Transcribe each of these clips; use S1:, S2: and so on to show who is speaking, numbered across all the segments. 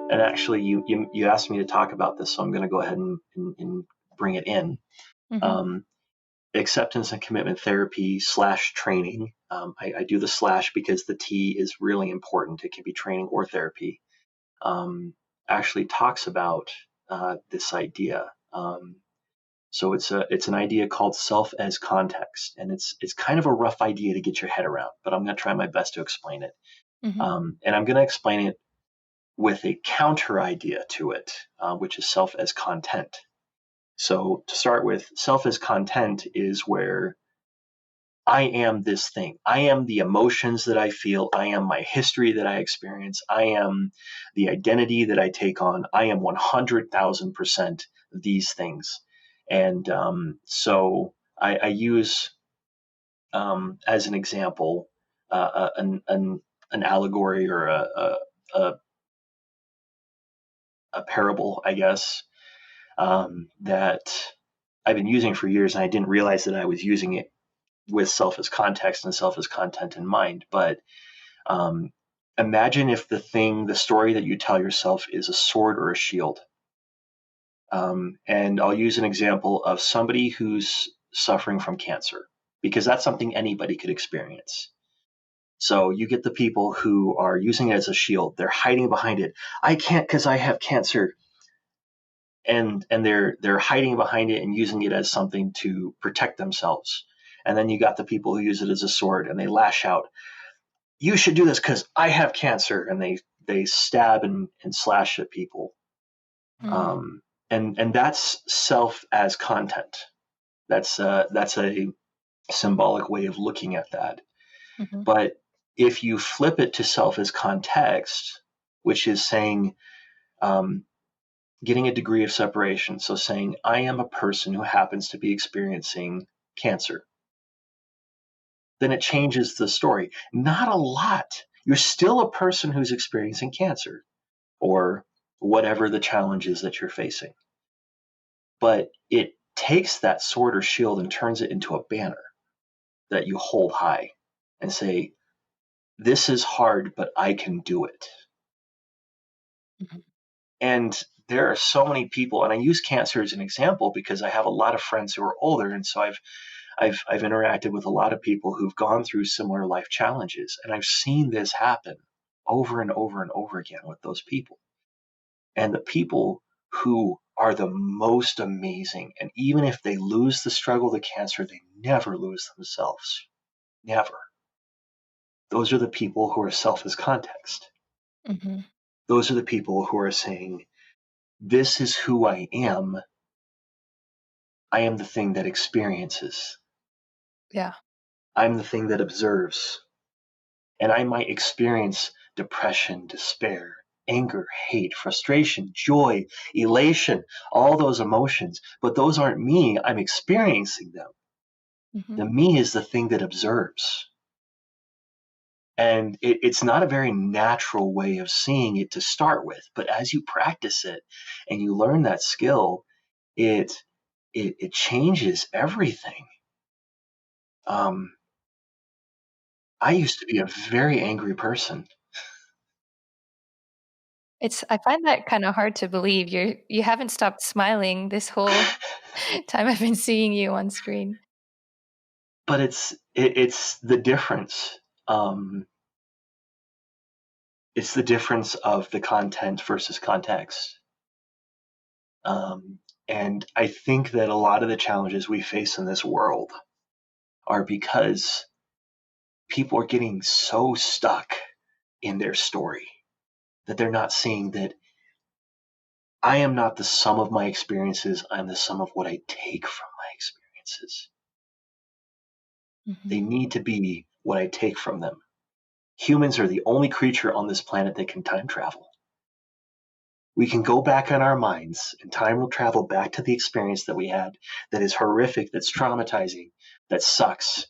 S1: And actually, you asked me to talk about this, so I'm going to go ahead and bring it in.
S2: Mm-hmm.
S1: Acceptance and commitment therapy / training. I do the / because the T is really important. It can be training or therapy. Actually talks about this idea. So it's an idea called self as context, and it's kind of a rough idea to get your head around, but I'm going to try my best to explain it.
S2: Mm-hmm.
S1: And I'm going to explain it with a counter idea to it, which is self as content. So to start with, self as content is where I am this thing. I am the emotions that I feel. I am my history that I experience. I am the identity that I take on. I am 100,000% these things. And so I use, as an example, an allegory or a, a parable, I guess, that I've been using for years, and I didn't realize that I was using it with self as context and self as content in mind. But um, imagine if the story that you tell yourself is a sword or a shield. And I'll use an example of somebody who's suffering from cancer, because that's something anybody could experience. So you get the people who are using it as a shield. They're hiding behind it. I can't because I have cancer. And they're hiding behind it and using it as something to protect themselves. And then you got the people who use it as a sword and they lash out. You should do this because I have cancer, and they stab and slash at people.
S2: Mm-hmm.
S1: And that's self as content. That's a symbolic way of looking at that.
S2: Mm-hmm.
S1: But if you flip it to self as context, which is saying, getting a degree of separation, so saying I am a person who happens to be experiencing cancer, then it changes the story. Not a lot. You're still a person who's experiencing cancer or whatever the challenge is that you're facing. But it takes that sword or shield and turns it into a banner that you hold high and say, this is hard, but I can do it.
S2: Mm-hmm.
S1: And there are so many people, and I use cancer as an example because I have a lot of friends who are older, and so I've interacted with a lot of people who've gone through similar life challenges, and I've seen this happen over and over and over again with those people. And the people who are the most amazing, and even if they lose the struggle to cancer, they never lose themselves. Never. Those are the people who are self as context.
S2: Mm-hmm.
S1: Those are the people who are saying, this is who I am. I am the thing that experiences.
S2: Yeah.
S1: I'm the thing that observes. And I might experience depression, despair, anger, hate, frustration, joy, elation, all those emotions. But those aren't me. I'm experiencing them.
S2: Mm-hmm.
S1: The me is the thing that observes. And it's not a very natural way of seeing it to start with. But as you practice it and you learn that skill, it changes everything. I used to be a very angry person.
S2: I find that kind of hard to believe. You haven't stopped smiling this whole time I've been seeing you on screen.
S1: But it's the difference. It's the difference of the content versus context. And I think that a lot of the challenges we face in this world are because people are getting so stuck in their story that they're not seeing that I am not the sum of my experiences. I'm the sum of what I take from my experiences. They
S2: Mm-hmm.
S1: need to be what I take from them. Humans are the only creature on this planet that can time travel. We can go back on our minds, and time will travel back to the experience that we had that is horrific, that's traumatizing, that sucks.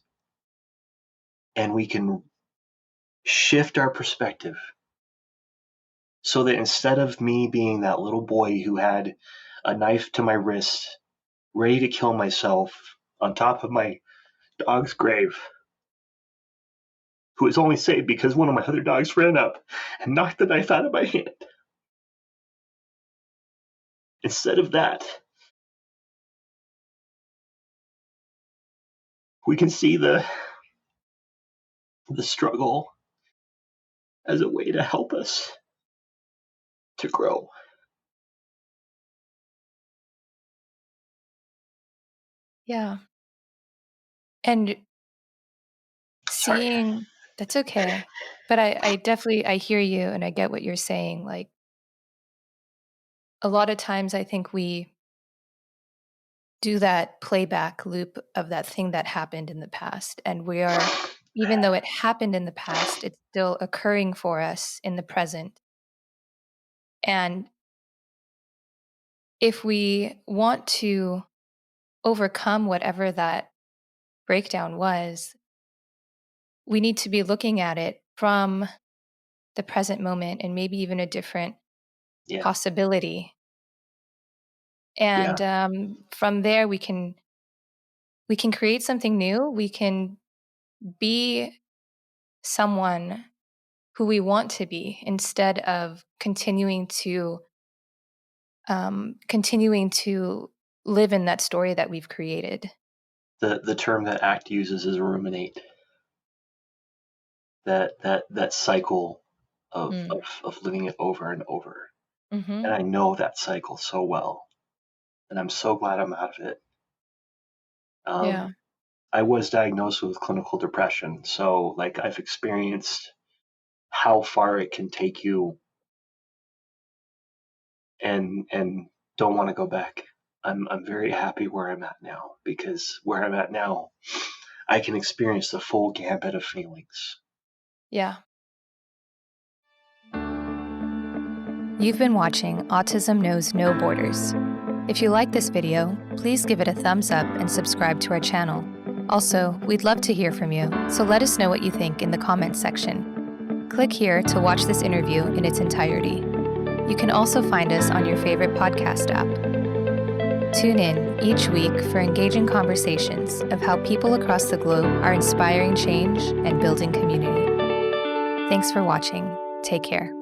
S1: And we can shift our perspective so that instead of me being that little boy who had a knife to my wrist, ready to kill myself on top of my dog's grave, who was only saved because one of my other dogs ran up and knocked the knife out of my hand, Instead of that, we can see the struggle as a way to help us to grow.
S2: Yeah. And
S1: Sorry.
S2: that's okay. But I definitely, I hear you and I get what you're saying. Like a lot of times I think we do that playback loop of that thing that happened in the past. And we are, even though it happened in the past, it's still occurring for us in the present. And if we want to overcome whatever that breakdown was, we need to be looking at it from the present moment and maybe even a different
S1: Yeah,
S2: possibility. And
S1: yeah.
S2: from there, we can create something new. We can be someone who we want to be instead of continuing to live in that story that we've created.
S1: The term that ACT uses is ruminate. That cycle of,
S2: Mm.
S1: of living it over and over. And
S2: Hmm.
S1: I know that cycle so well. And I'm so glad I'm out of it.
S2: Yeah.
S1: I was diagnosed with clinical depression. So like I've experienced how far it can take you and don't want to go back. I'm very happy where I'm at now, because where I'm at now, I can experience the full gambit of feelings.
S2: Yeah. You've been watching Autism Knows No Borders. If you like this video, please give it a thumbs up and subscribe to our channel. Also, we'd love to hear from you, so let us know what you think in the comments section. Click here to watch this interview in its entirety. You can also find us on your favorite podcast app. Tune in each week for engaging conversations of how people across the globe are inspiring change and building community. Thanks for watching. Take care.